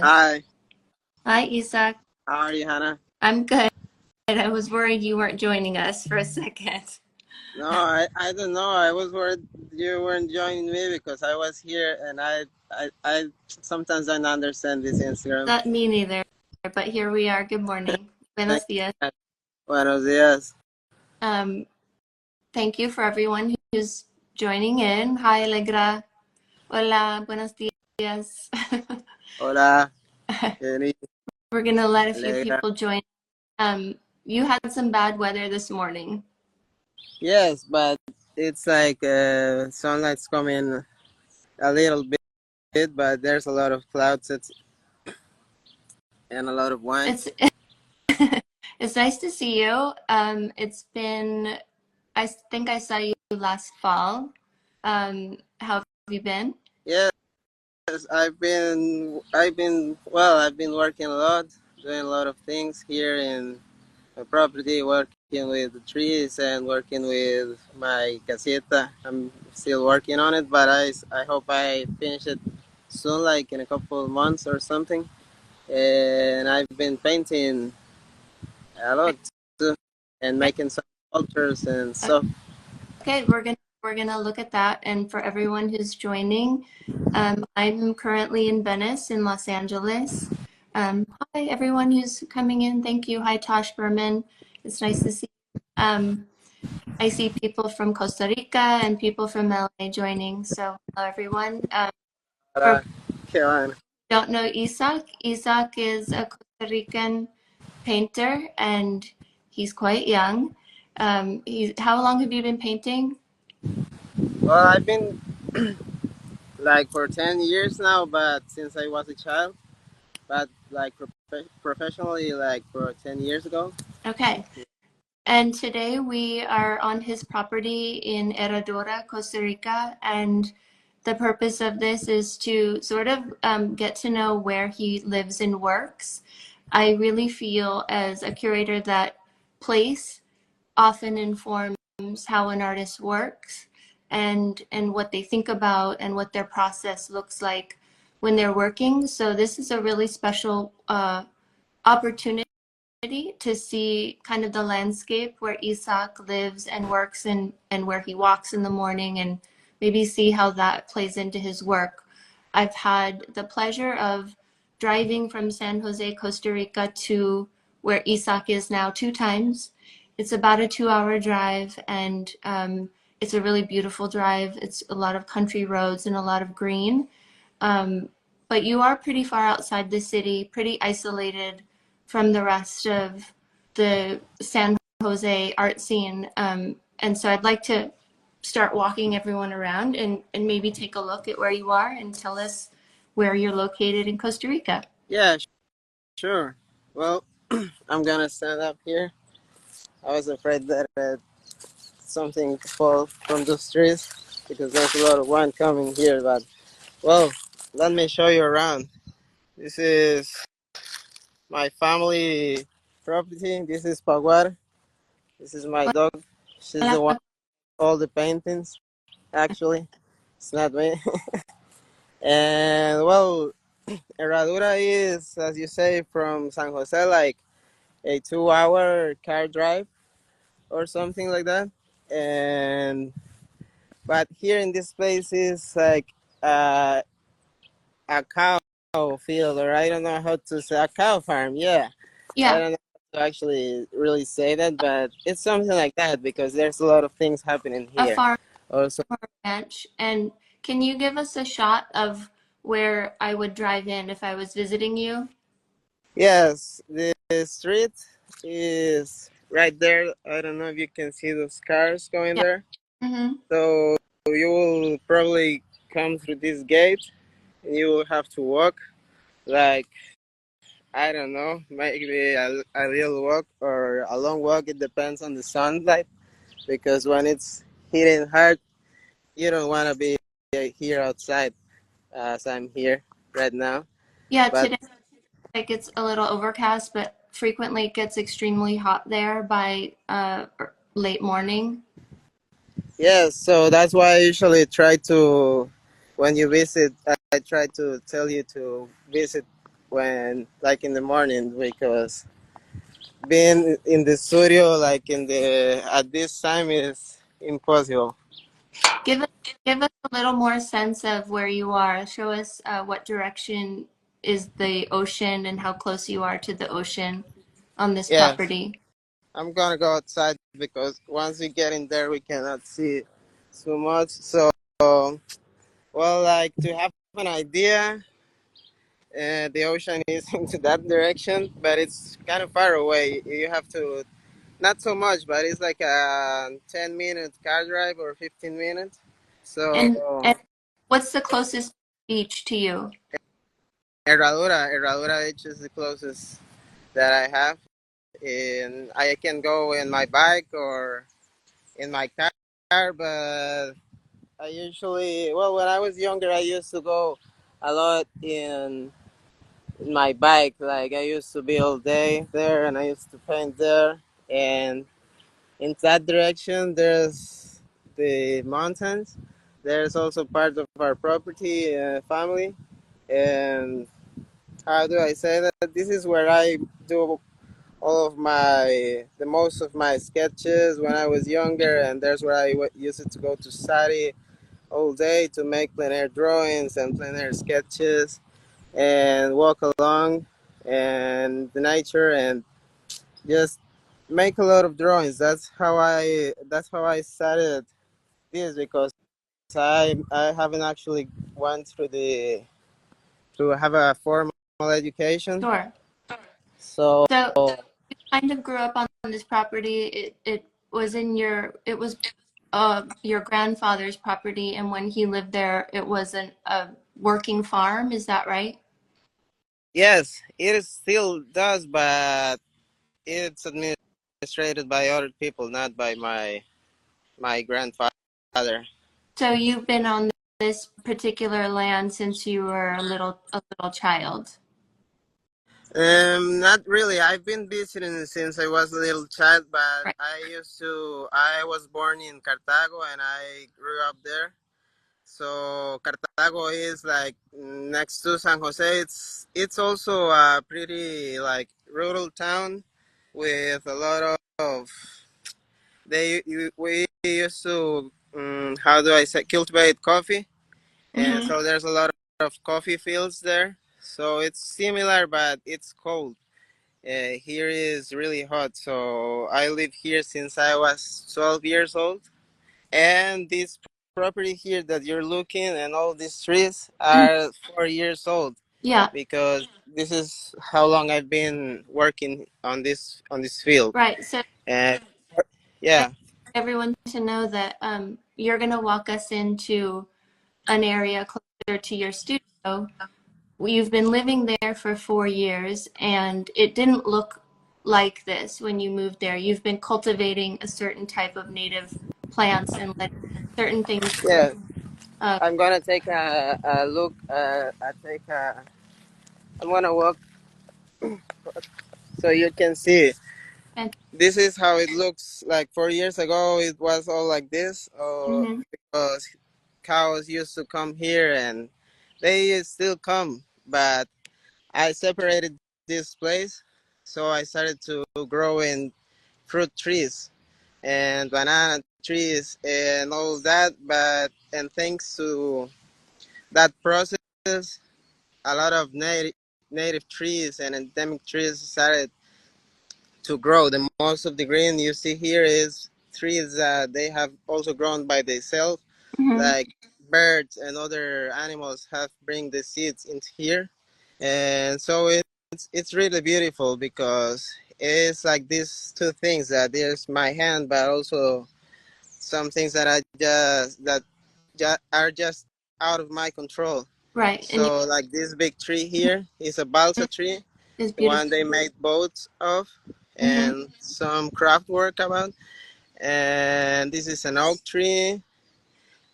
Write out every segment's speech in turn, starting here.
Hi, Hi, Isaac. how are you, Hannah? I'm good. I was worried you weren't joining us for a second. No, I don't know. I was worried you weren't joining me because I was here and I sometimes don't understand this Instagram. Not me neither, but here we are. Good morning. Thank Buenos dias. you. Buenos dias. Um, Thank you for everyone who's joining in. Hi, Alegra. Hola, buenos dias. Hola, Jenny. We're gonna let a few Alegra. people join. You had some bad weather this morning. Yes, but it's like sunlight's coming a little bit, but there's a lot of clouds and a lot of wind. It's it's nice to see you. I think I saw you last fall. How have you been? Yes, I've been working a lot, doing a lot of things here in my property, working with the trees and working with my caseta. I'm still working on it, but I hope I finish it soon, like in a couple of months or something. And I've been painting a lot too, and making some sculptures and stuff. Okay, we're gonna look at that. And for everyone who's joining, I'm currently in Venice, in Los Angeles. Hi, everyone who's coming in. Thank you. Hi, Tosh Berman. It's nice to see you. I see people from Costa Rica and people from LA joining. So hello, everyone. For Para que van. don't know Isaac, Isaac is a Costa Rican painter, and he's quite young. How long have you been painting? Well, I've been like for 10 years now, but since I was a child, but like professionally, like for 10 years ago. Okay. And today we are on his property in Herradura, Costa Rica, and the purpose of this is to sort of get to know where he lives and works. I really feel as a curator that place often informs how an artist works and what they think about and what their process looks like when they're working. So this is a really special opportunity to see kind of the landscape where Isaac lives and works and where he walks in the morning and maybe see how that plays into his work. I've had the pleasure of driving from San Jose, Costa Rica to where Isaac is now 2 times. It's about a 2-hour drive and it's a really beautiful drive. It's a lot of country roads and a lot of green. Um, but you are pretty far outside the city, pretty isolated from the rest of the San Jose art scene. And so I'd like to start walking everyone around and maybe take a look at where you are and tell us where you're located in Costa Rica. Yeah, sure. Well, I'm gonna stand up here. I was afraid that something fall from those trees because there's a lot of wind coming here. But well, let me show you around. This is my family property. This is Paguar. This is my dog. She's the one Hola. with all the paintings. Actually, it's not me. And well, Herradura is, as you say, from San Jose, like a 2-hour car drive or something like that. And but here in this place is like uh, a cow field, or I don't know how to say, a cow farm. Yeah, I Yeah, don't know how to actually really say that, but it's something like that because there's a lot of things happening a here. farm Also, or ranch. And can you give us a shot of where I would drive in if I was visiting you? yes, the street is right there. I don't know if you can see those cars going Yeah. there. Mm-hmm. So you will probably come through this gate, and you will have to walk like, I don't know, maybe a little walk or a long walk. It depends on the sunlight because when it's hitting hard, you don't want to be here outside as I'm here right now. Yeah, But today like it's a little overcast, but frequently it gets extremely hot there by late morning. yes, so that's why I usually try to, when you visit, I try to tell you to visit when like in the morning because being in the studio like in the at this time is impossible. Give us give us a little more sense of where you are. Show us what direction is the ocean and how close you are to the ocean on this Yeah, property. I'm gonna go outside because once we get in there we cannot see so much. So well, like to have an idea, the ocean is into that direction, but it's kind of far away. You have to not so much, but it's like a 10-minute car drive or 15 minutes. So And what's the closest beach to you? Herradura Beach is the closest that I have. And I can go in my bike or in my car, but I usually, well, when I was younger, I used to go a lot in my bike. Like I used to be all day there, and I used to paint there. And in that direction, there's the mountains. There's also part of our property, family, and how do I say that? This is where I do all of the most of my sketches when I was younger, and there's where I used to go to study all day to make plein air drawings and plein air sketches and walk along and the nature and just make a lot of drawings. That's how I started this because I haven't actually went through the to have a formal education. Sure. So So you kind of grew up on this property. It was it was your grandfather's property, and when he lived there, it was a working farm. Is that right? yes, it still does, but it's administrated by other people, not by my grandfather. So you've been on this particular land since you were a little child. Not really. I've been visiting since I was a little child, but Right. I was born in Cartago and I grew up there. So Cartago is like next to San Jose. It's also a pretty like rural town with a lot of we used to how do I say cultivate coffee, and Mm-hmm. so there's a lot of coffee fields there. So it's similar, but it's cold. Here is really hot, so I live here since I was 12 years old. And this property here that you're looking and all these trees Mm-hmm. are 4 years old Yeah. because this is how long I've been working on this field. Right. So And I yeah, want everyone to know that you're going to walk us into an area closer to your studio. You've been living there for 4 years, and it didn't look like this when you moved there. You've been cultivating a certain type of native plants and letting certain things. yeah. Uh, I'm gonna take a look. I'm gonna walk so you can see. and This is how it looks like 4 years ago. It was all like this mhm. because cows used to come here and they still come. But I separated this place, so I started to grow in fruit trees and banana trees and all that. But and thanks to that process, a lot of native trees and endemic trees started to grow. The most of the green you see here is trees that they have also grown by themselves, Mhm. like birds and other animals have bring the seeds into here, and so it's really beautiful because it's like these two things that there's my hand, but also some things that are just out of my control. Right, and So like this big tree here is a balsa tree, is the beautiful. one they made boats of, Hmm. and some craft work about. And this is an oak tree,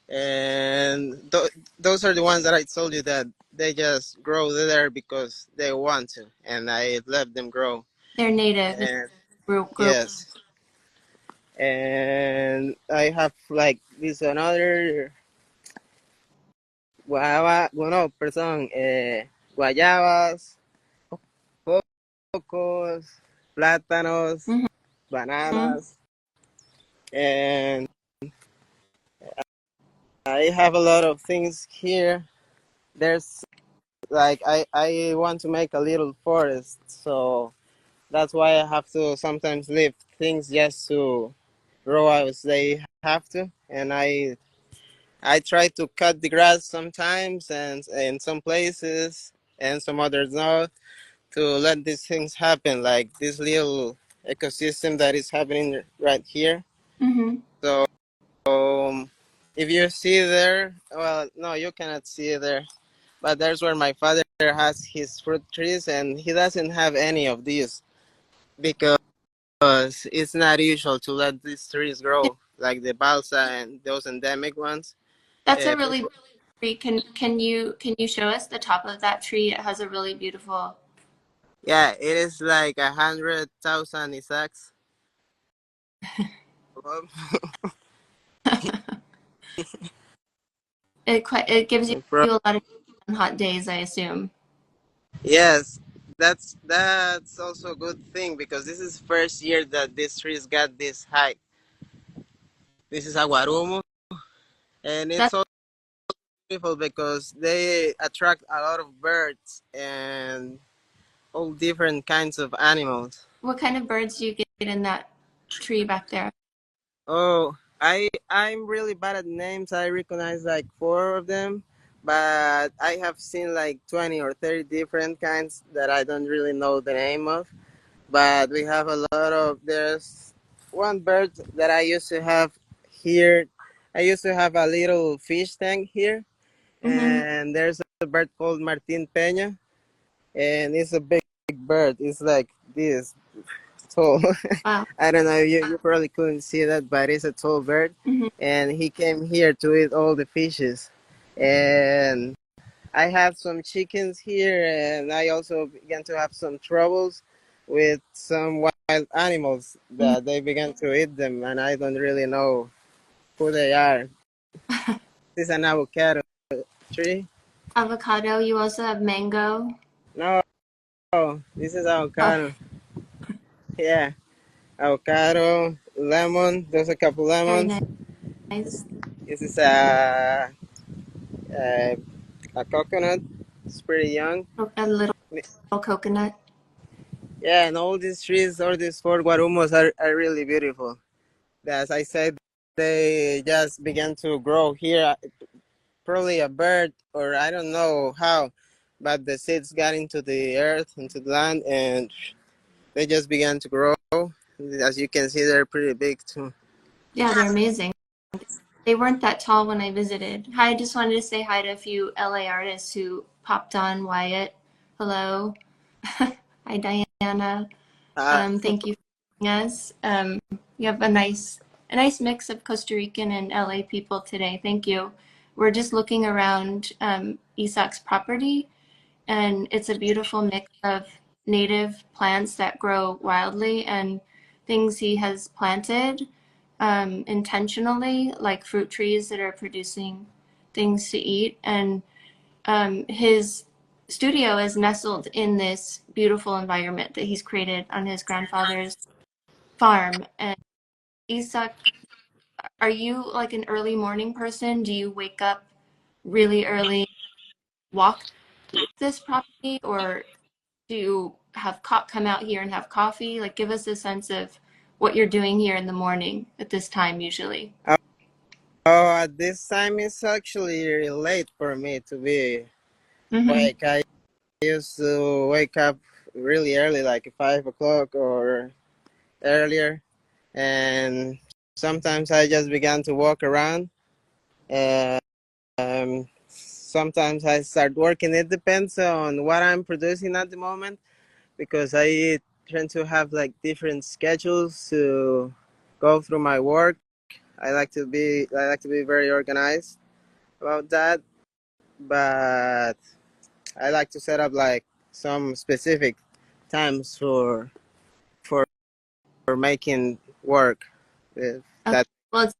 and those are the ones that I told you that they just grow there because they want to, and I let them grow. They're native and And grow. yes, and I have like this another guava, bueno, perdón, guayabas, cocos, plátanos, Mm-hmm. bananas, and I have a lot of things here. There's like I want to make a little forest, so that's why I have to sometimes leave things just to grow as they have to, and I try to cut the grass sometimes, and in some places, and some others not, to let these things happen, like this little ecosystem that is happening right here. Mm-hmm. So if you see there, well, no, you cannot see there, but there's where my father has his fruit trees, and he doesn't have any of these because it's not usual to let these trees grow like the balsa and those endemic ones. That's a Uh, really people, beautiful tree. Can you show us the top of that tree? It has a really beautiful. yeah, it is like 100,000 Isaacs. It gives you a lot of on hot days, I assume. Yes, that's also a good thing because this is first year that this trees got this height. This is aguarumo, and it's That's so beautiful because they attract a lot of birds and all different kinds of animals. what kind of birds do you get in that tree back there? Oh, I'm really bad at names. I recognize like four of them, but I have seen like 20 or 30 different kinds that I don't really know the name of. But we have a lot of there's one bird that I used to have here. I used to have a little fish tank here, Mm-hmm. and there's a bird called Martin Peña, and it's a big bird. It's like this tall. Wow. I don't know, you probably couldn't see that, but it's a tall bird, Mm-hmm. and he came here to eat all the fishes. And I have some chickens here, and I also began to have some troubles with some wild animals Mm-hmm. that they began to eat them, and I don't really know who they are. This is an avocado tree. Avocado. You also have mango. No, this is Oh, avocado. Yeah, avocado, lemon. There's a couple very lemons. nice. This is a, a coconut. It's pretty young. A little coconut. Yeah, and all these trees, all these four guarumos are really beautiful. As I said, they just began to grow here. Probably a bird, or I don't know how, but the seeds got into the earth, into the land, and they just began to grow. As you can see, they're pretty big too. Yeah, they're amazing. They weren't that tall when I visited. Hi, I just wanted to say hi to a few LA artists who popped on. Wyatt, hello. Hi, Diana. Uh, Thank you for joining us. You have a nice mix of Costa Rican and LA people today. Thank you. We're just looking around Isaac's property, and it's a beautiful mix of native plants that grow wildly and things he has planted intentionally, like fruit trees that are producing things to eat. And his studio is nestled in this beautiful environment that he's created on his grandfather's farm. And Isaac, are you like an early morning person? Do you wake up really early, walk to this property, or do you have come out here and have coffee? Like, give us a sense of what you're doing here in the morning at this time usually. oh, at this time it's actually really late for me to be Mm-hmm. awake. I used to wake up really early, like 5 o'clock or earlier, and sometimes I just began to walk around. Sometimes I start working. It depends on what I'm producing at the moment because I tend to have like different schedules to go through my work. I like to be very organized about that, but I like to set up like some specific times for making work. If Okay. that Well,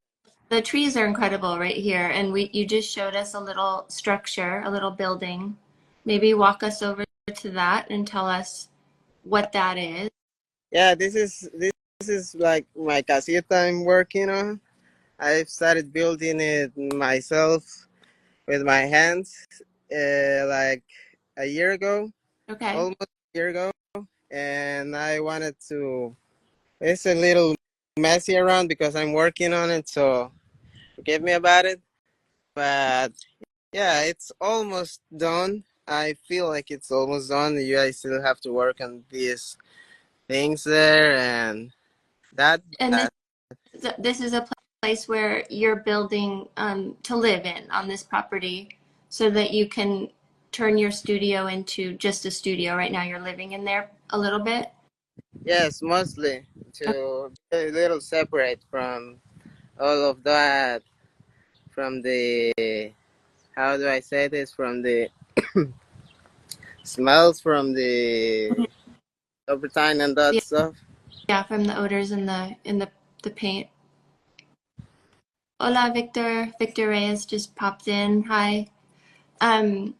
the trees are incredible right here, and you just showed us a little structure, a little building. Maybe walk us over to that and tell us what that is. Yeah, this is like my casita I'm working on. I've started building it myself with my hands, like a year ago, Okay. almost a year ago, and I wanted to. It's a little messy around because I'm working on it, so forgive me about it. But yeah, it's almost done. I feel like it's almost done. You guys still have to work on these things there, and that. And this is a place where you're building to live in on this property so that you can turn your studio into just a studio. Right now, you're living in there a little bit. Yes, mostly to be a little separate from all of that, from the, how do I say this, from the smells, from the overtime and that Yeah, stuff. yeah, from the odors in the paint. Hola, Victor. Victor Reyes just popped in. Hi. Um,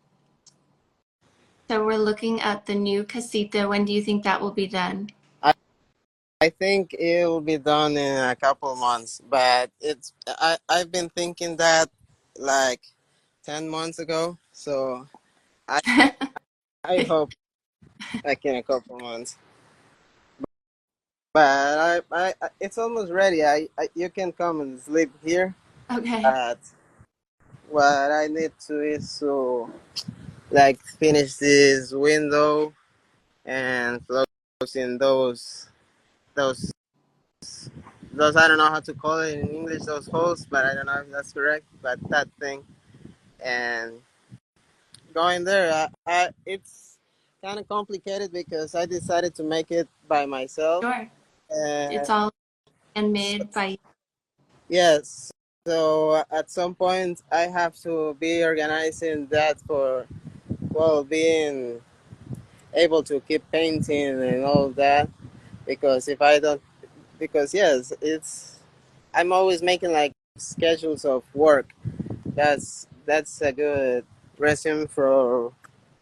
so we're looking at the new casita. When do you think that will be done? I, I think it will be done in a couple months, but I've been thinking that like 10 months ago, so I I hope like in a couple months. But it's almost ready. You can come and sleep here. Okay. But what I need to is to like finish this window and closing those those, I don't know how to call it in English, those holes, but I don't know if that's correct. But that thing and going there, it's kind of complicated because I decided to make it by myself. Sure. Uh, It's all so, handmade by. yes, so at some point I have to be organizing that for, well, being able to keep painting and all that, because if I don't, because yes, it's, I'm always making like schedules of work. That's a good resume for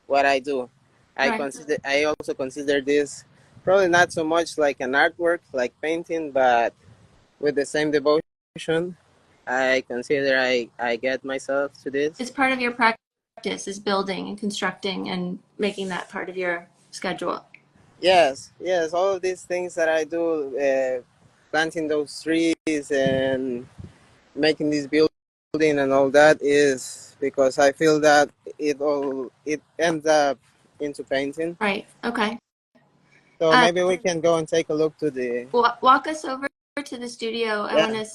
what I do. Sure. I also consider this probably not so much like an artwork like painting, but with the same devotion I consider I get myself to this. It's part of your practice is building and constructing and making that part of your schedule. Yes, all of these things that I do, planting those trees and making this building and all that, is because I feel that it ends up into painting. Right. Okay. So Um, maybe we can go and take a look to the, walk us over to the studio. I want yeah. to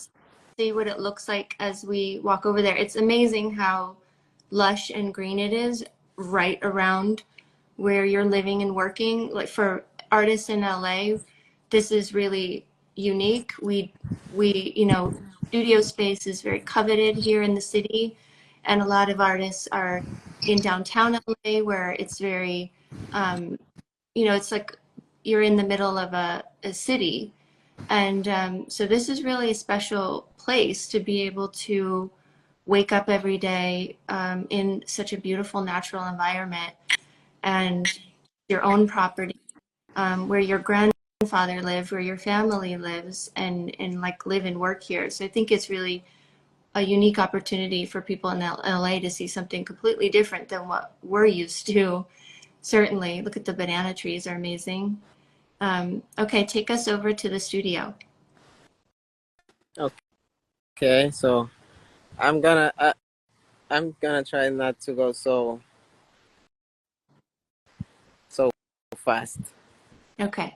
see what it looks like as we walk over there. It's amazing how lush and green it is right around where you're living and working. Like for artists in LA, this is really unique. Studio space is very coveted here in the city, and a lot of artists are in downtown LA where it's very, um, it's like you're in the middle of a city. And so this is really a special place to be able to wake up every day in such a beautiful natural environment and your own property, where your grandfather lived, where your family lives, and like live and work here. So I think it's really a unique opportunity for people in LA to see something completely different than what we're used to. Certainly, look at the banana trees are amazing. Okay, take us over to the studio. Okay, so I'm gonna uh, I'm gonna try not to go so fast. Okay.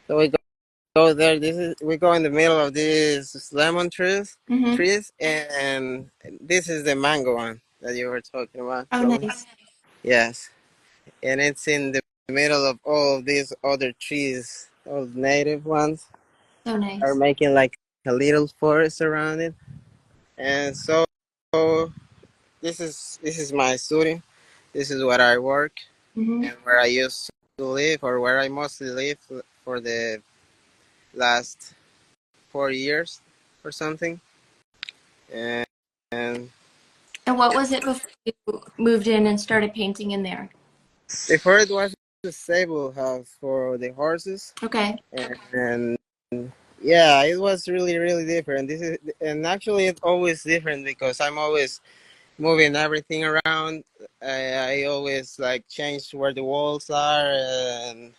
So go there. We go in the middle of these lemon Mm-hmm. and this is the mango one that you were talking about, Oh, probably. nice. Yes, and it's in the middle of all of these other trees. Those native ones So are nice. making like a little forest around it, and so this is my studio. This is where I work Mm-hmm. and where I used to live, or where I mostly live for the last 4 years or something. And And what was it before you moved in and started painting in there? before it was a stable house for the horses, Okay. and yeah, it was really really different. This is and actually it's always different because I'm always moving everything around. I always like change where the walls are and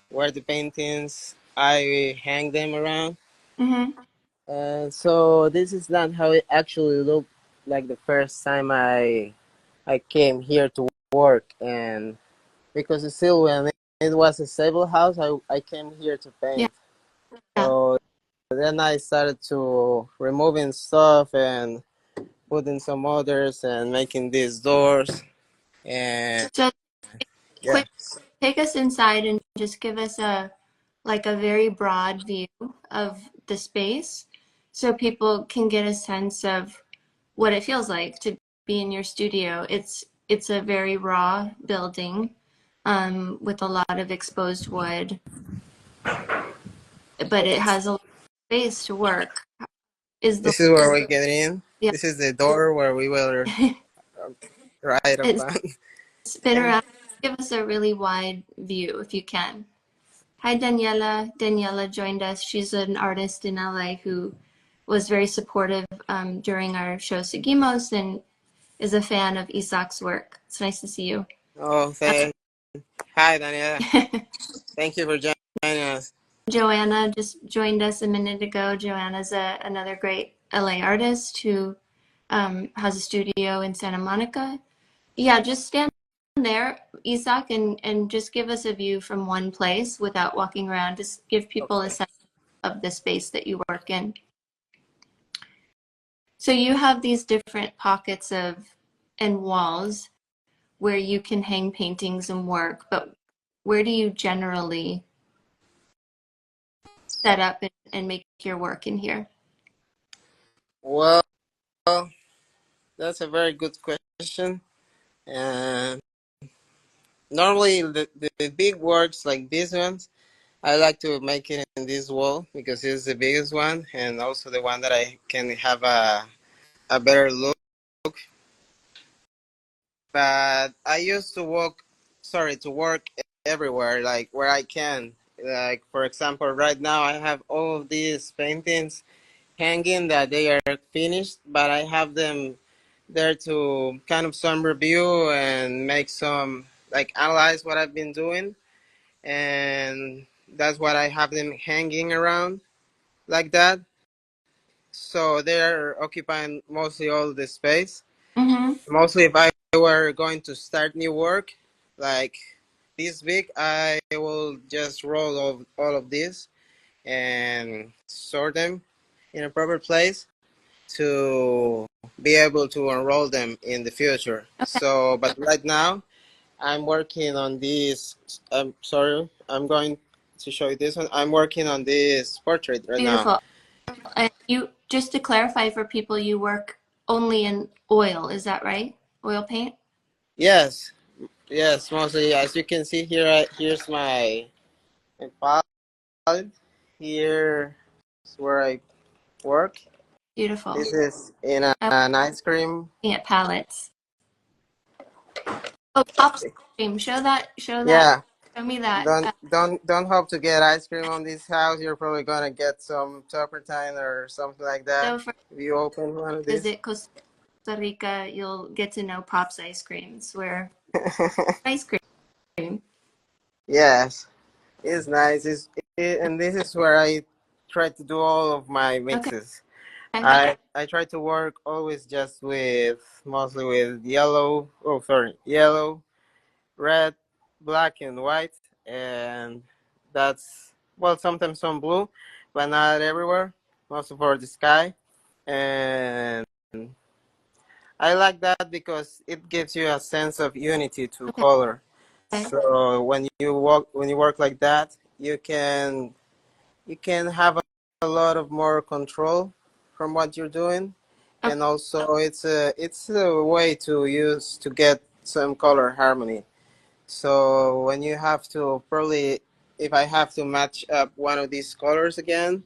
where the paintings. I hang them around. Mm-hmm. And so this is not how it actually looked like the first time I came here to work. And because it's still when it was a stable house, I came here to Yeah. paint. So then I started to removing stuff and putting some others and making these doors. And So yeah, quick, take us inside and just give us a like a very broad view of the space so people can get a sense of what it feels like to be in your studio. It's a very raw building with a lot of exposed wood, but it has a lot of space to work. Is the this is where we get in. yeah? This is the door where we will ride It's upon. spin And around. Give us a really wide view if you can. Hi, Daniela. Daniela joined us. She's an artist in LA who was very supportive during our show Seguimos and is a fan of Isaac's work. It's nice to see you. oh, hi, Daniela. Thank you for joining us. Joanna just joined us a minute ago. Joanna's another great LA artist who has a studio in Santa Monica. Yeah, just stand there, Isaac, and just give us a view from one place without walking around. Just give people a Okay. sense of the space that you work in. So you have these different pockets of and walls where you can hang paintings and work, but where do you generally set up and make your work in here? Well, that's a very good question. And normally, the big works like these ones, I like to make it in this wall because it's the biggest one and also the one that I can have a better look. But I used to to work everywhere, like where I can. Like, for example, right now I have all of these paintings hanging that they are finished, but I have them there to kind of some review and make some, like, analyze what I've been doing. And that's what I have them hanging around like that. So they're occupying mostly all the space. Mm-hmm. Mostly if I were going to start new work, like this big, I will just roll all of this and sort them in a proper place to be able to enroll them in the future. Okay, So, but right now I'm working on this. I'm sorry, I'm going to show you this one. I'm working on this portrait right now. beautiful. And you, just to clarify for people, you work only in oil, is that right? Oil paint? Yes, yes, mostly as you can see here. Here's my palette. Here is where I work. Beautiful. This is in I'm an ice cream. looking at palettes. Oh, Pops cream. Show that. Show that. Yeah, Show me that. don't hope to get ice cream on this house. You're probably gonna get some turpentine or something like that So for if you open one of these. visit Costa Rica, you'll get to know Pops ice creams. Where ice cream. Yes, it's nice. And this is where I try to do all of my Okay. mixes. I try to work always just with mostly with yellow. Oh, sorry, yellow, red, black, and white, and that's well sometimes some blue, but not everywhere. Mostly for the sky, and I like that because it gives you a sense of unity to Okay. color. Okay. So when you work like that, you can have a lot of more control from what you're doing, Okay. and also it's a way to use to get some color harmony. So when you have to probably if I have to match up one of these colors again,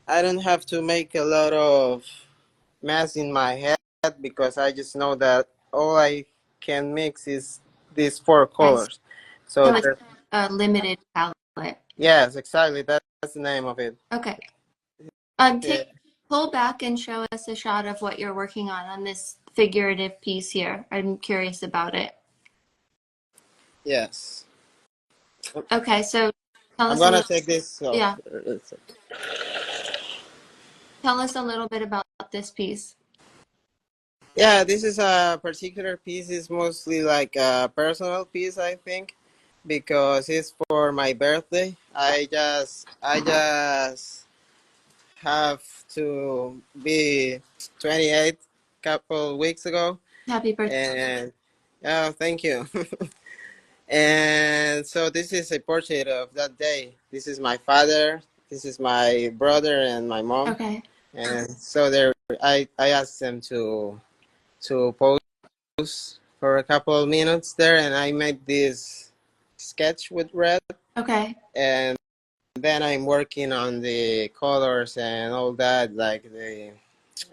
I don't have to make a lot of mess in my head. because I just know that all I can mix is these four Okay, colors. So so it's a limited palette. yes, exactly. That's the name of it. Okay. Yeah. Pull back and show us a shot of what you're working on this figurative piece here. I'm curious about it. Yes. Okay, so tell I'm us a gonna little, take this off. yeah, tell us a little bit about this piece. Yeah, this is a particular piece. It's mostly like a personal piece, I think, because it's for my birthday. I just have to be 28 couple weeks ago, Happy birthday. and oh, thank you. And so this is a portrait of that day. This is my father. This is my brother and my mom. Okay. And so there, I asked them to pose for a couple of minutes there, and I made this sketch with red, Okay. and then I'm working on the colors and all that, like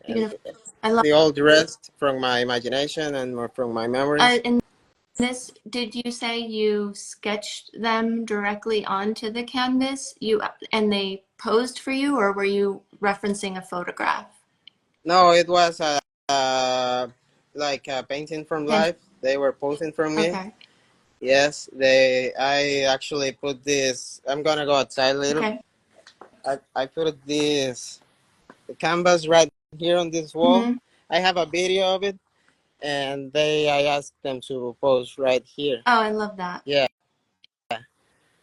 Beautiful. I love. the old rest from my imagination and more from my memories. In this, did you say you sketched them directly onto the canvas? And they posed for you, or were you referencing a photograph? No, it was like a painting from And life. They were posing from me. okay. Yes, they. I actually put this. I'm gonna go outside a little. Okay. I put this canvas right here on this wall. Mm-hmm. I have a video of it, and I asked them to pose right here. Oh, I love that. Yeah.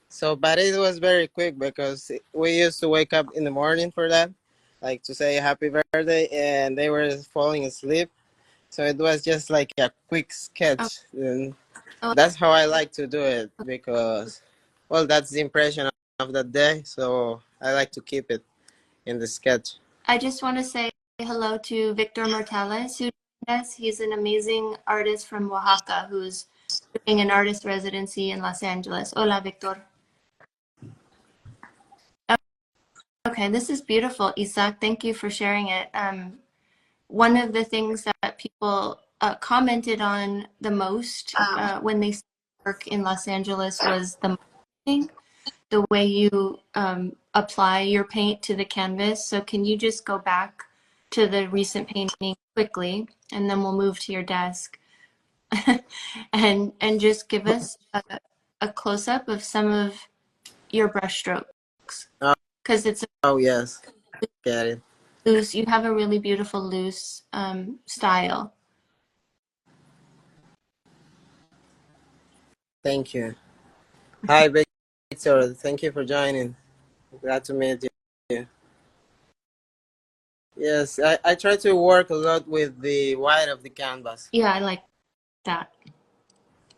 So, but it was very quick because we used to wake up in the morning for that, like to say happy birthday, and they were falling asleep. So it was just like a quick Oh, sketch, and oh, that's how I like to do it because, well, that's the impression of that day. So I like to keep it in the sketch. I just want to say hello to Victor Mortales, who joined us. He's an amazing artist from Oaxaca who's doing an artist residency in Los Angeles. Hola, Victor. Okay, this is beautiful, Isaac. Thank you for sharing it. One of the things that people commented on the most when they work in Los Angeles was the marketing, the way you apply your paint to the canvas. So can you just go back to the recent painting quickly, and then we'll move to your desk, and just give us a close up of some of your brush strokes, Oh, because it's oh yes, get it. loose. You have a really beautiful loose style. Thank you. Hi, Victor. Thank you for joining. Glad to meet you. Yes, I try to work a lot with the white of the canvas. Yeah, I like that.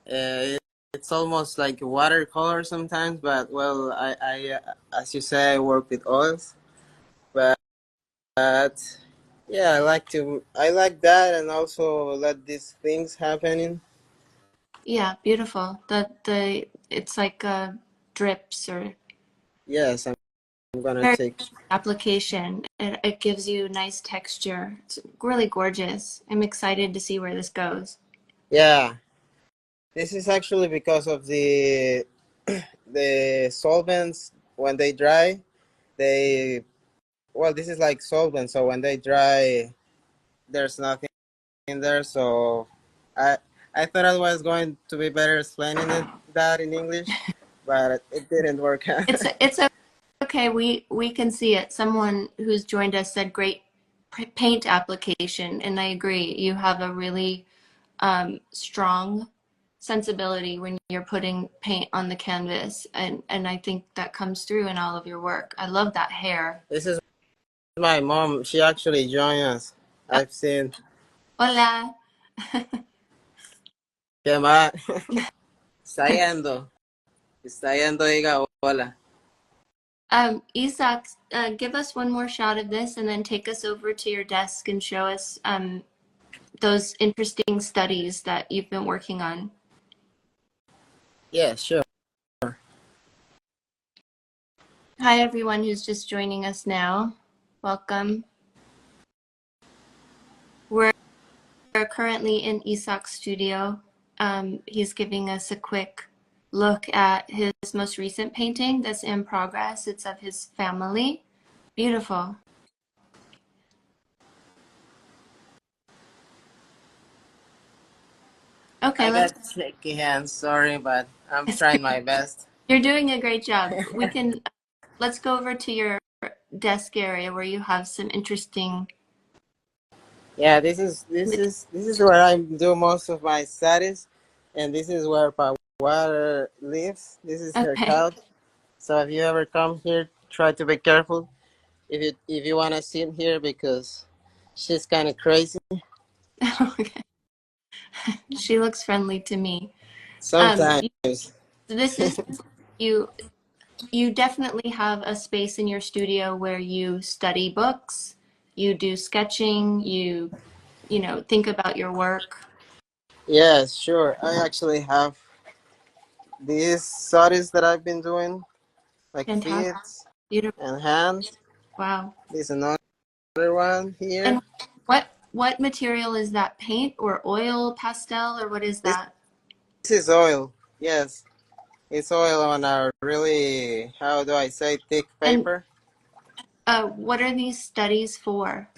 It's almost like watercolor sometimes, but well, as you say, I work with oils. But yeah, I like that, and also let these things happening. Yeah, beautiful. It's like drips or Yes, I'm gonna very take. application. It gives you nice texture. It's really gorgeous. I'm excited to see where this goes. Yeah, this is actually because of the solvents when they dry. They well, this is like solvent, so when they dry, there's nothing in there. So I I thought I was going to be better explaining that in English, but it didn't work out. It's okay. We can see it. Someone who's joined us said great paint application, and I agree. You have a really strong sensibility when you're putting paint on the canvas, and I think that comes through in all of your work. I love that hair. This is my mom. She actually joined us. I've seen. Hola. ¿Qué más? Está yendo. Está yendo, diga hola. Isaac, give us one more shot of this and then take us over to your desk and show us those interesting studies that you've been working on. Yeah, sure. Hi, everyone who's just joining us now. Welcome. We're are currently in Isaac's studio. He's giving us a quick look at his most recent painting that's in progress. It's of his family. Beautiful. Okay, I got shaky hands, sorry, but I'm trying my best. you're doing a great job. Let's go over to your desk area where you have some interesting. Yeah, this is where I do most of my studies, and this is where Water lives. This is her Okay. couch. So if you ever come here, try to be careful if you wanna sit here because she's kind of crazy Okay. She looks friendly to me. sometimes. This is you. You definitely have a space in your studio where you study books, you do sketching, you think about your work. Yes, sure. I actually have these studies that I've been doing, like Fantastic. feet Beautiful. and hands. Wow. There's another one And here. what material is that? Paint or oil, pastel, or what is This, that? this is oil. Yes, it's oil on a really, how do I say, thick And paper. what are these studies for?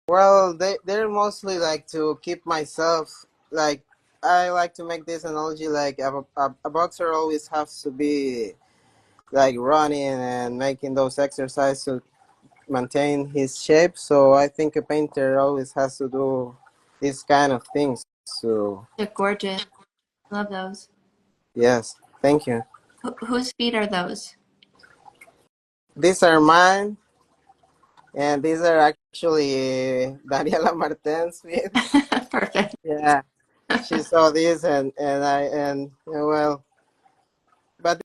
Well, they're mostly like to keep myself, like, I like to make this analogy like a boxer always has to be like running and making those exercises to maintain his shape. So I think a painter always has to do these kind of things. So They're gorgeous. Love those. yes, thank you. Whose feet are those? These are mine, and these are actually Daniela Martin's feet. Perfect. Yeah, she saw this, and well, but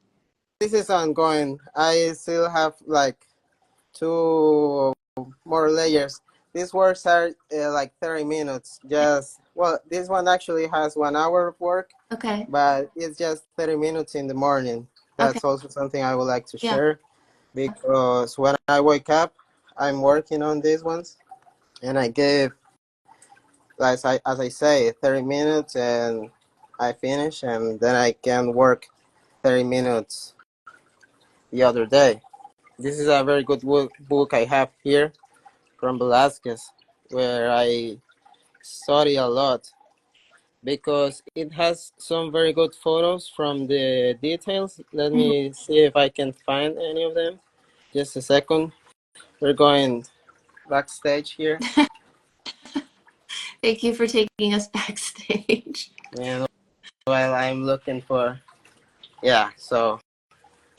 this is ongoing. I still have like two more layers. These works are like 30 minutes. Just well, this one actually has 1 hour of work, Okay. but it's just 30 minutes in the morning. Okay. That's also something I would like to Yeah. share because when I wake up, I'm working on these ones, and I give, as I say, 30 minutes, and I finish, and then I can work 30 minutes the other day. This is a very good book I have here from Velasquez, where I study a lot because it has some very good photos from the details. Let Mhm. me see if I can find any of them. Just a second. We're going backstage here. Thank you for taking us backstage. And while I'm looking for, yeah, so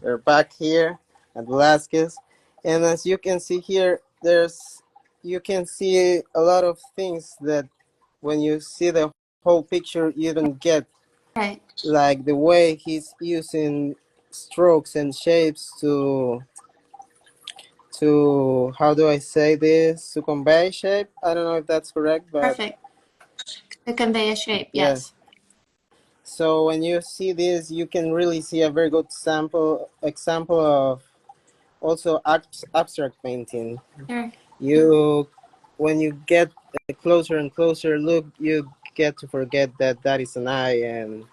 we're back here at Velasquez. And as you can see here, you can see a lot of things that when you see the whole picture, you don't get, Right. like the way he's using strokes and shapes to how do I say this, to convey shape. I don't know if that's correct, but Perfect. To convey a shape, yes. yes. So when you see this, you can really see a very good example of also abstract painting. Sure. You when you get a closer and closer look, you get to forget that that is an eye, and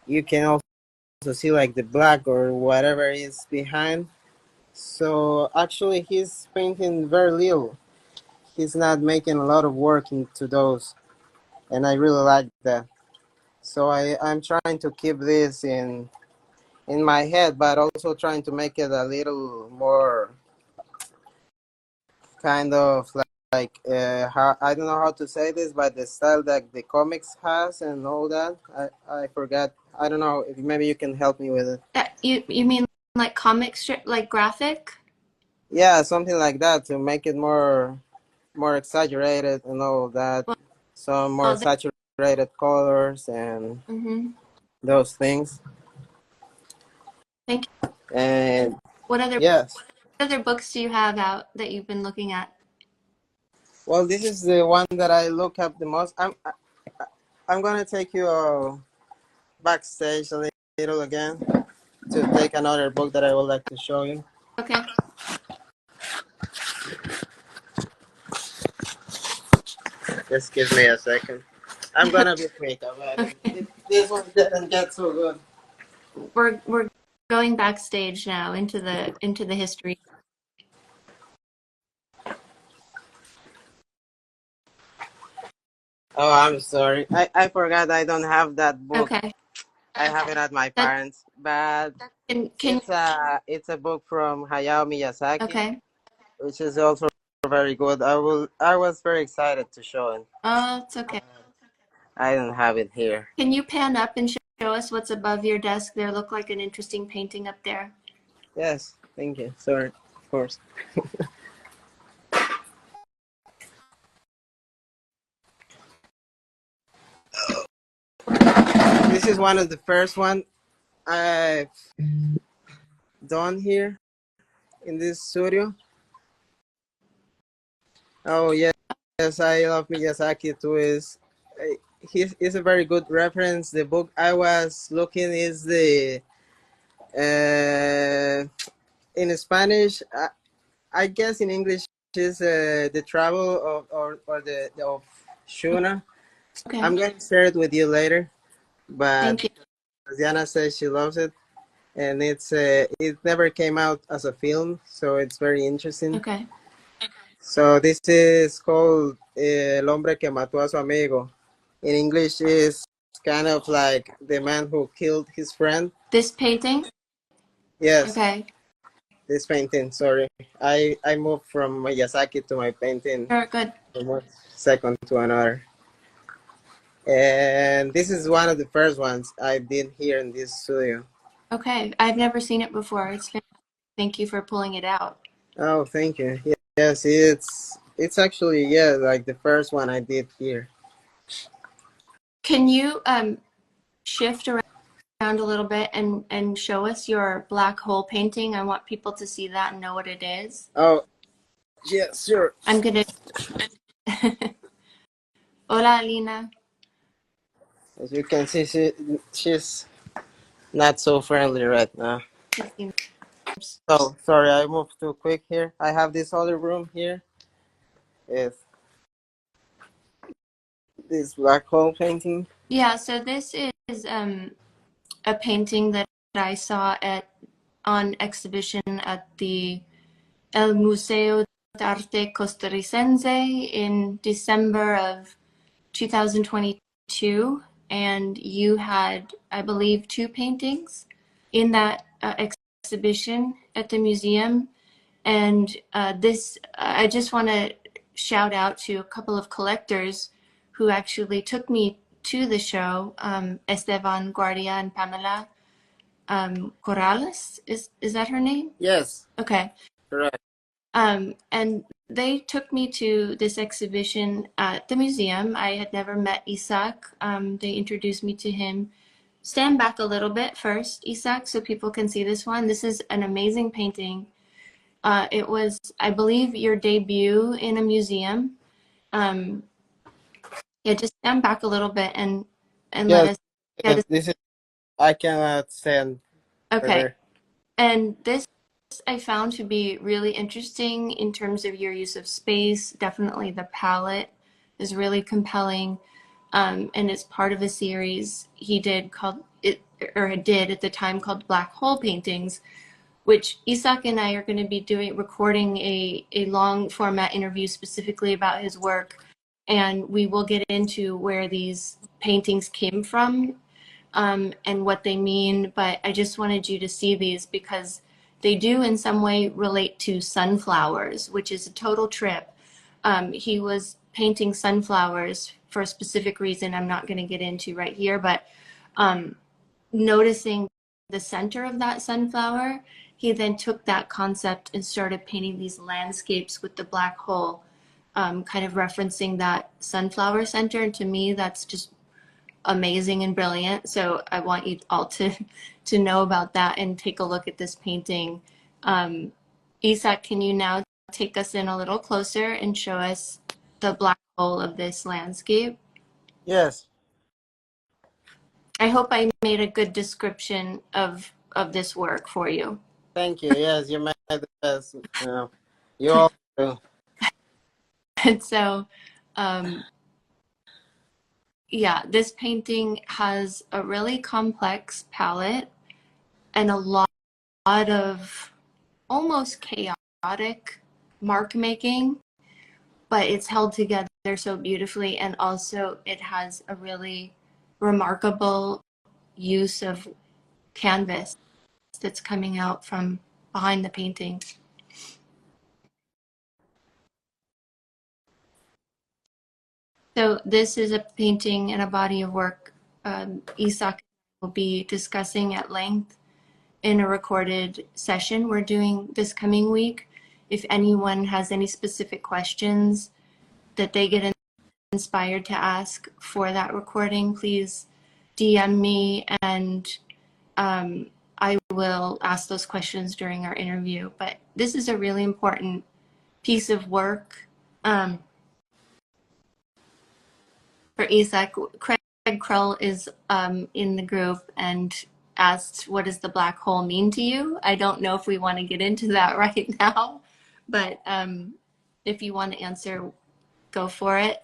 you can also see like the black or whatever is behind. So actually, he's painting very little. He's not making a lot of work into those, and I really like that. So I'm trying to keep this in my head, but also trying to make it a little more kind of like how, I don't know how to say this, but the style that the comics has and all that. I forgot. I don't know if maybe you can help me with it. You mean like comic strip, like graphic? Yeah, something like that to make it more exaggerated and all that. Well, Some more well, saturated colors and mm-hmm. those things. Thank you. And What other yes, books do you have out that you've been looking at? well, this is the one that I look up the most. I'm gonna take you backstage a little again to take another book that I would like to show you. Okay. Just give me a second. I'm gonna be quick about it. Okay. This one didn't get so good. We're going backstage now into the history. Oh, I'm sorry. I forgot I don't have that book. Okay. I have it at my That parents, but can it's a book from Hayao Miyazaki, okay. which is also very good. I was very excited to show it. Oh, it's okay. I don't have it here. Can you pan up and show us what's above your desk there? Look like an interesting painting up there. Yes, thank you. Sorry, of course. This is one of the first one I've done here in this studio. Oh yes, yes, I love Miyazaki too. He's a very good reference. The book I was looking is the uh, in Spanish. I guess in English is the travel or the of Shuna. Okay. I'm gonna share it with you later, but Thank you. Diana says she loves it, and it never came out as a film, so it's very interesting. Okay. So this is called El hombre que mató a su amigo. In English, is kind of like the man who killed his friend. This painting? Yes, Okay. this painting. Sorry, I moved from Miyazaki to my painting Sure, good. from one second to another. And this is one of the first ones I did here in this studio. Okay. I've never seen it before. Thank you for pulling it out. Oh, thank you. Yes, it's actually like the first one I did here. Can you shift around a little bit and show us your black hole painting? I want people to see that and know what it is. Oh, yeah, sure. I'm gonna Hola, Alina. As you can see, she's not so friendly right now. She seems Oh, sorry, I moved too quick here. I have this other room here with this black hole painting. Yeah, so this is a painting that I saw on exhibition at the El Museo d'Arte Costarricense in December of 2022, and you had, I believe, two paintings in that exhibition at the museum. And I just want to shout out to a couple of collectors who actually took me to the show, Esteban Guardia and Pamela Corrales. Is that her name? Yes, Okay. correct. And they took me to this exhibition at the museum. I had never met Isaac. They introduced me to him. Stand back a little bit first, Isaac, so people can see this one. This is an amazing painting. It was, I believe, your debut in a museum. Yeah, just stand back a little bit and let Yes, us get yes. this. This is I cannot stand Okay. further. And this I found to be really interesting in terms of your use of space. Definitely the palette is really compelling. And it's part of a series he did called it, or did at the time, called Black Hole Paintings, which Isaac and I are going to be recording a long format interview specifically about his work. And we will get into where these paintings came from, and what they mean. But I just wanted you to see these because they do in some way relate to sunflowers, which is a total trip. He was painting sunflowers for a specific reason I'm not going to get into right here, but noticing the center of that sunflower, he then took that concept and started painting these landscapes with the black hole, kind of referencing that sunflower center. And to me, that's just amazing and brilliant. So I want you all to know about that and take a look at this painting. Isaac, can you now take us in a little closer and show us the black hole of this landscape? Yes, I hope I made a good description of this work for you. thank you. Yes, you made the best. You all do. And so, um, yeah, this painting has a really complex palette and a lot of almost chaotic mark making, but it's held together so beautifully. And also it has a really remarkable use of canvas that's coming out from behind the painting. So this is a painting and a body of work Isaac will be discussing at length in a recorded session we're doing this coming week. If anyone has any specific questions that they get inspired to ask for that recording, please DM me and I will ask those questions during our interview. But this is a really important piece of work for Isaac. Craig Krull is in the group and asked, what does the black hole mean to you? I don't know if we want to get into that right now, but if you want to answer, go for it,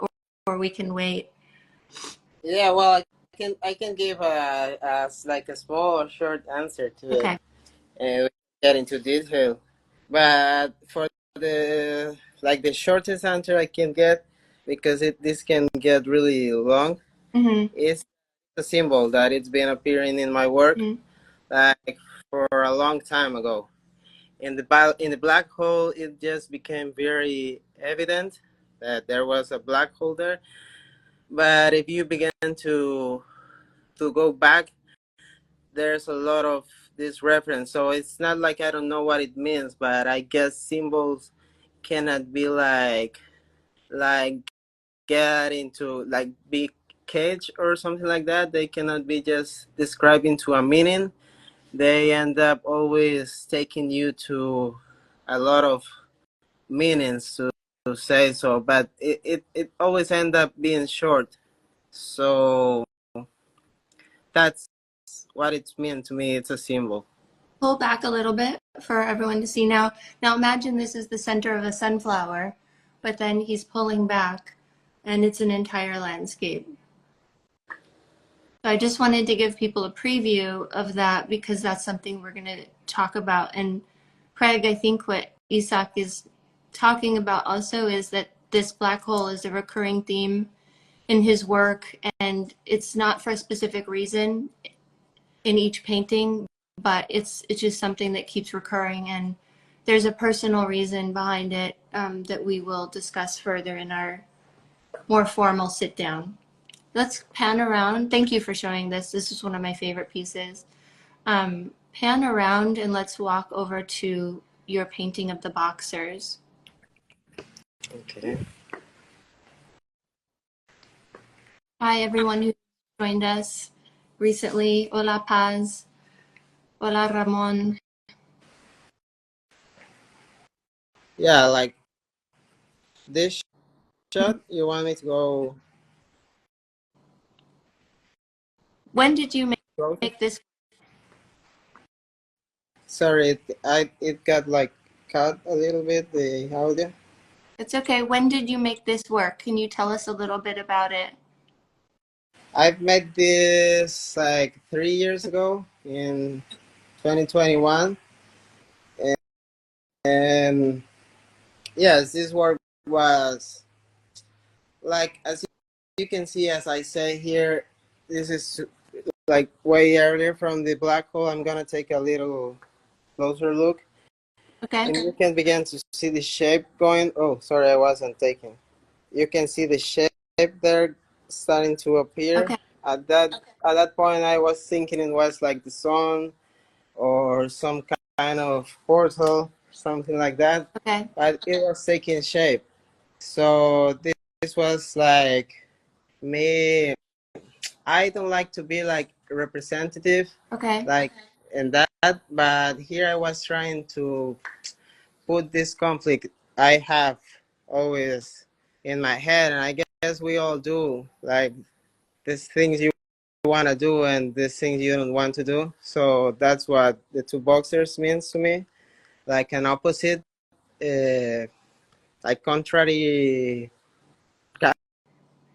or we can wait. Yeah, well, I can give like a small short answer to it, Okay. and we can get into detail. But for the the shortest answer I can get, because this can get really long, Mm-hmm. is a symbol that it's been appearing in my work Mm-hmm. like for a long time ago. In the black hole, it just became very evident that there was a black hole there. But if you begin to go back, there's a lot of this reference. So it's not like I don't know what it means, but I guess symbols cannot be like get into like big cage or something like that. They cannot be just described into a meaning. They end up always taking you to a lot of meanings to say so, but it always end up being short. So that's what it's meant to me. It's a symbol. Pull back a little bit for everyone to see now. Now imagine this is the center of a sunflower, but then he's pulling back and it's an entire landscape. So I just wanted to give people a preview of that because that's something we're going to talk about. And Craig, I think what Isaac is talking about also is that this black hole is a recurring theme in his work, and it's not for a specific reason in each painting, but it's just something that keeps recurring, and there's a personal reason behind it that we will discuss further in our more formal sit down. Let's pan around. Thank you for showing this. This is one of my favorite pieces. Pan around and let's walk over to your painting of the boxers. Okay. Hi, everyone who joined us recently. Hola, Paz. Hola, Ramon. Yeah, like this shot. You want me to go When did you closer? make this? Sorry, it got like cut a little bit the audio. It's okay. When did you make this work? Can you tell us a little bit about it? I've made this like 3 years ago in 2021, and yes, this work was like, as you can see, as I say here, this is like way earlier from the black hole. I'm gonna take a little closer look, Okay. and you can begin to see the shape going. Oh, sorry, I wasn't taking. You can see the shape there starting to appear. Okay. At that point, I was thinking it was like the sun or some kind of portal, something like that. Okay. But it was taking shape. So this was like me. I don't like to be like representative, Okay. like in that, but here I was trying to put this conflict I have always in my head, and I guess we all do, like these things you want to do and these things you don't want to do. So that's what the two boxers means to me, like an opposite, like contrary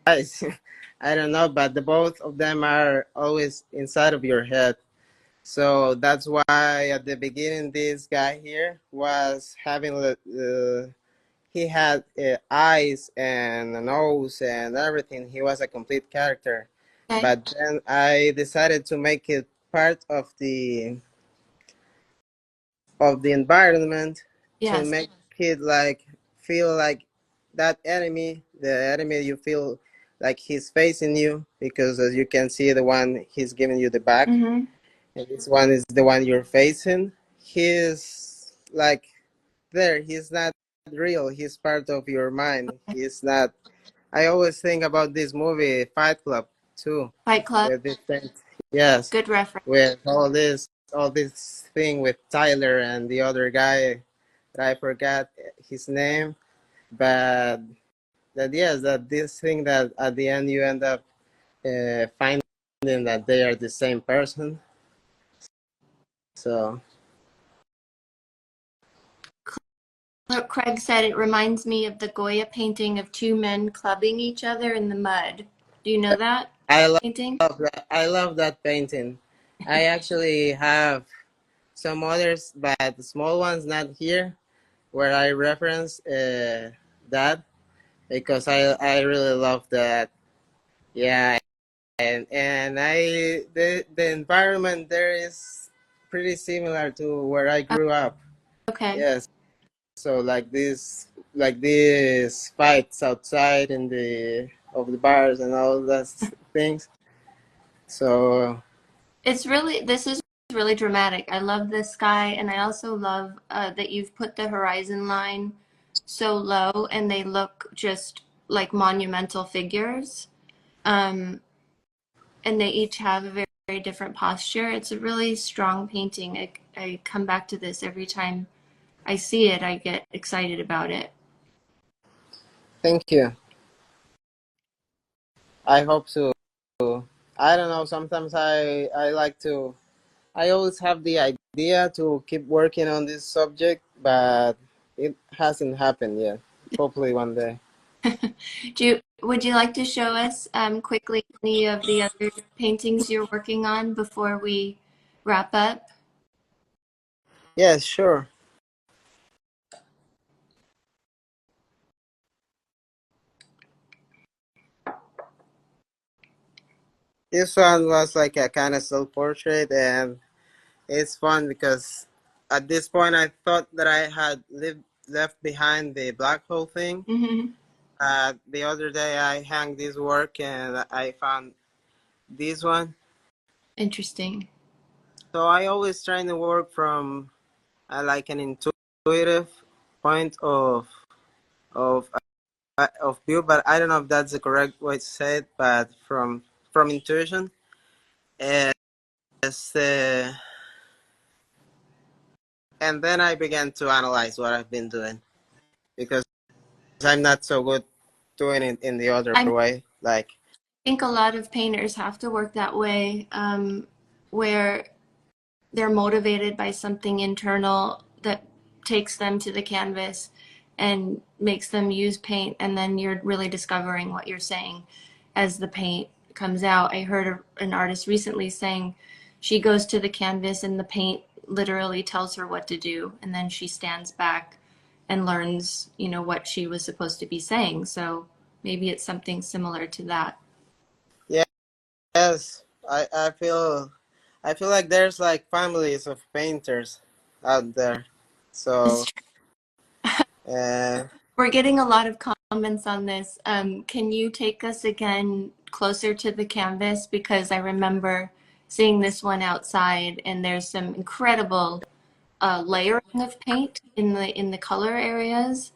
guys. I don't know, but the both of them are always inside of your head. So that's why at the beginning, this guy here was having he had eyes and a nose and everything. He was a complete character. Okay. But then I decided to make it part of the environment to Yes. make it like feel like that enemy, the enemy you feel like he's facing you, because as you can see, the one he's giving you the back, Mm-hmm. and this one is the one you're facing. He's like there. He's not real. He's part of your mind. He's not. I always think about this movie, Fight Club, too, Fight Club. with this thing. Yes, Good reference. with all this thing with Tyler and the other guy that I forgot his name, but that yes, that this thing that at the end you end up finding that they are the same person. So Craig said it reminds me of the Goya painting of two men clubbing each other in the mud. Do you know that I painting? love that. I love that painting. I actually have some others, but the small ones not here, where I reference that because I really love that. Yeah, and the environment there is pretty similar to where I grew up. Okay. Yes, so like these fights outside in the of the bars and all those things. So This is really dramatic. I love this sky, and I also love that you've put the horizon line so low and they look just like monumental figures. Um, and they each have a very, very different posture. It's a really strong painting. I come back to this every time I see it, I get excited about it. thank you. I hope to. I don't know. Sometimes I like to. I always have the idea to keep working on this subject, but it hasn't happened yet. Hopefully one day. Would you like to show us quickly any of the other paintings you're working on before we wrap up? Yes, sure. This one was like a kind of self portrait, and it's fun because at this point I thought that I had left behind the black hole thing. Mm-hmm. The other day I hung this work and I found this one. Interesting. So I always trying to work from like an intuitive point of view, but I don't know if that's the correct way to say it. But from intuition, and and then I began to analyze what I've been doing because I'm not so good doing it in the other I way. Like think a lot of painters have to work that way, where they're motivated by something internal that takes them to the canvas and makes them use paint, and then you're really discovering what you're saying as the paint comes out. I heard an artist recently saying she goes to the canvas and the paint literally tells her what to do, and then she stands back and learns, what she was supposed to be saying. So maybe it's something similar to that. yes, I feel like there's like families of painters out there. So uh, We're getting a lot of comments on this. Can you take us again closer to the canvas? Because I remember seeing this one outside, and there's some incredible layering of paint in the color areas,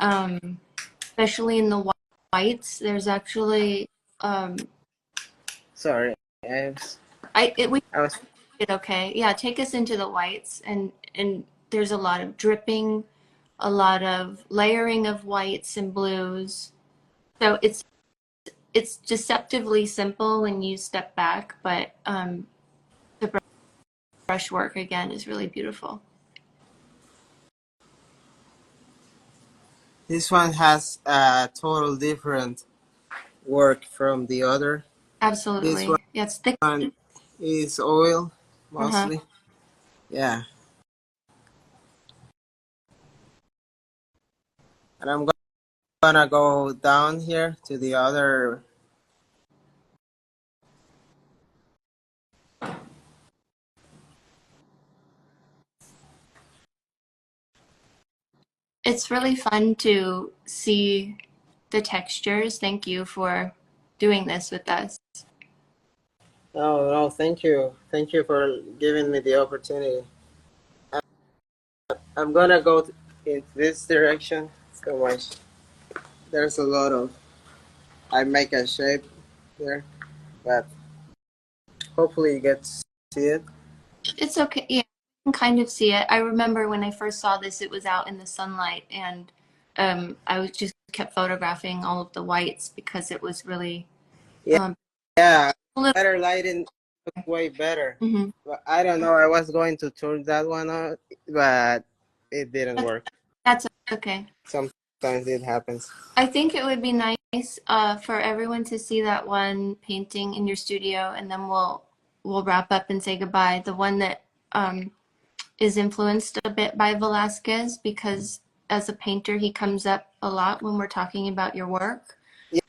especially in the whites. There's actually sorry, I was, we I was did okay. Yeah, take us into the whites, and there's a lot of dripping, a lot of layering of whites and blues. So it's deceptively simple when you step back, but the brushwork again is really beautiful. this one has a total different work from the other. This Absolutely. Yeah, it's thick. one is oil Uh-huh. mostly. Yeah, and I'm gonna go down here to the other. It's really fun to see the textures. Thank you for doing this with us. No, no, thank you for giving me the opportunity. I'm gonna go in this direction so much. There's a lot of. I make a shape there, but hopefully you get to see it. It's okay. Yeah, you can kind of see it. I remember when I first saw this, it was out in the sunlight, and I was just kept photographing all of the whites because it was really Yeah, um, yeah. a little. Better lighting look way better. Mhm. But I don't know. I was going to turn that one on, but it didn't That's, work. that's okay. Sometimes it happens. I think it would be nice for everyone to see that one painting in your studio, and then we'll wrap up and say goodbye. The one that is influenced a bit by Velasquez because as a painter he comes up a lot when we're talking about your work,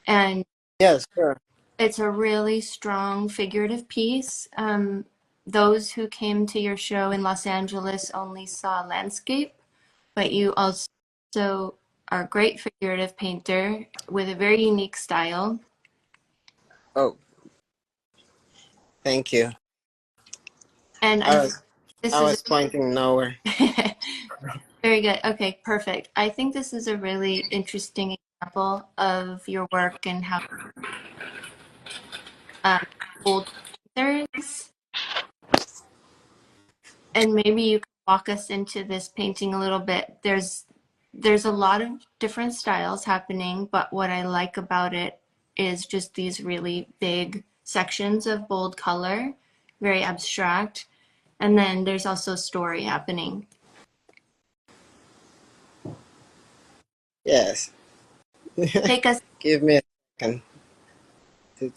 and Yes, sure. it's a really strong figurative piece. Those who came to your show in Los Angeles only saw landscape, but you also are a great figurative painter with a very unique style. Oh, thank you. And I I think was this I is was pointing nowhere. very good. Okay, perfect. I think this is a really interesting example of your work and how um, old painters. And maybe you can walk us into this painting a little bit. There's a lot of different styles happening, but what I like about it is just these really big sections of bold color, very abstract. And then there's also story happening. Yes. Take us, Give me a second. to-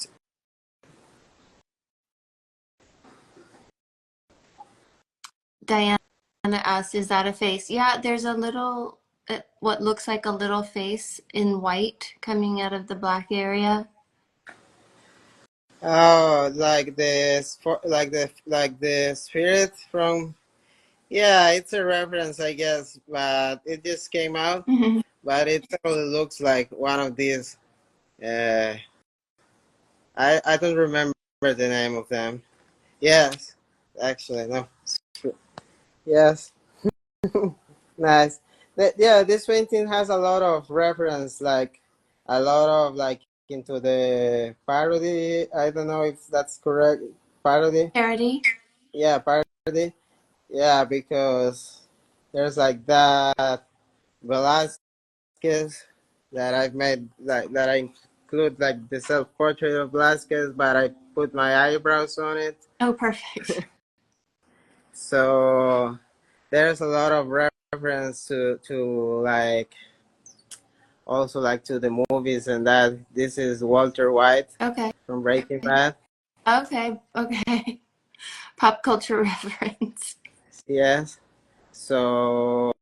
Diana asks, is that a face? Yeah, there's a little, what looks like a little face in white coming out of the black area. Oh, like the spirit from. Yeah, it's a reference, I guess, but it just came out. Mhm. But it totally looks like one of these. Uh, I don't remember the name of them. Yes, actually, no. Yes, nice. Yeah, this painting has a lot of reference, like a lot of like into the parody. I don't know if that's correct. Parody. Parody? Yeah, parody. Yeah, because there's like that Velasquez that I've made, like that I include like the self-portrait of Velasquez, but I put my eyebrows on it. Oh, perfect. So there's a lot of reference to like also like to the movies and that. This is Walter White Okay. from Breaking Bad. Okay. Okay. Pop culture reference. Yes. So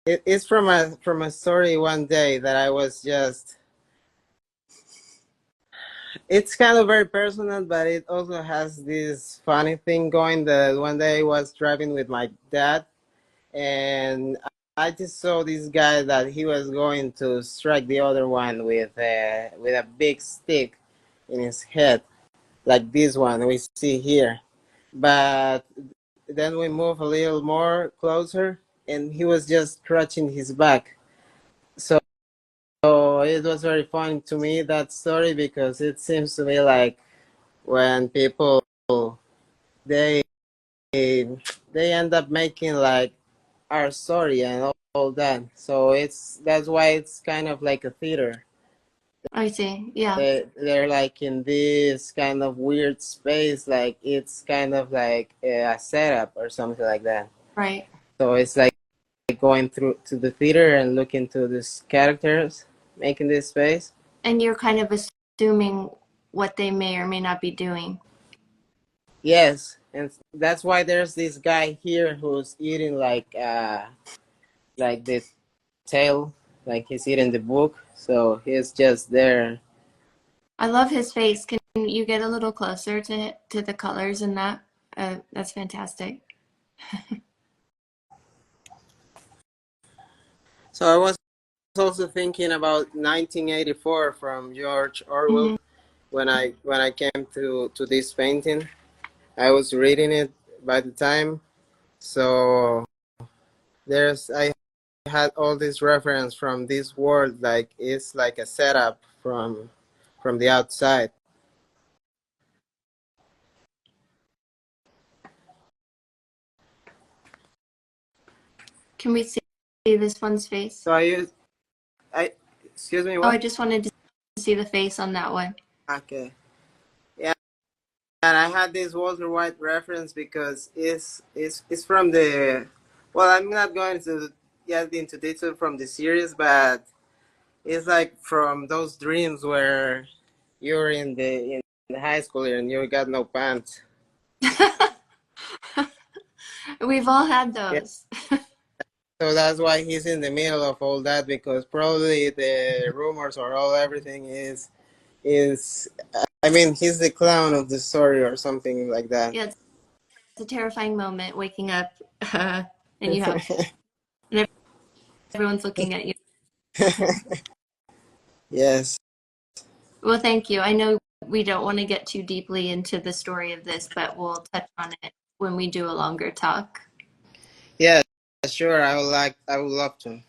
it's from a story one day that I was just. It's kind of very personal, but it also has this funny thing going. That one day I was driving with my dad, and I just saw this guy that he was going to strike the other one with a big stick in his head, like this one we see here. But then we move a little more closer, and he was just scratching his back. So it was very funny to me that story because it seems to me like when people they they end up making like our story and all that. So that's why it's kind of like a theater. I see. Yeah. They're like in this kind of weird space, like it's kind of like a setup or something like that. Right. So it's like going through to the theater and looking to these characters making this space. And you're kind of assuming what they may or may not be doing. Yes, and that's why there's this guy here who's eating like the tail, like he's eating the book. So he's just there. I love his face. Can you get a little closer to the colors in that? That's fantastic. So I was also thinking about 1984 from George Orwell Hmm. when I came to this painting. I was reading it by the time, so I had all this reference from this world, like it's like a setup from the outside. Can we see this one's face? So I excuse me, Oh, I what? just wanted to see the face on that one. Okay, yeah, and I had this Walter White reference because it's from the. Well, I'm not going to get into detail from the series, but it's like from those dreams where you're in the high school and you got no pants. We've all had Yeah. those. So that's why he's in the middle of all that, because probably the rumors or all everything is I mean, he's the clown of the story or something like that. Yeah, it's a terrifying moment waking up and you have and everyone's looking at you. Yes. Well, thank you. I know we don't want to get too deeply into the story of this, but we'll touch on it when we do a longer talk. Yeah, sure. I would love to.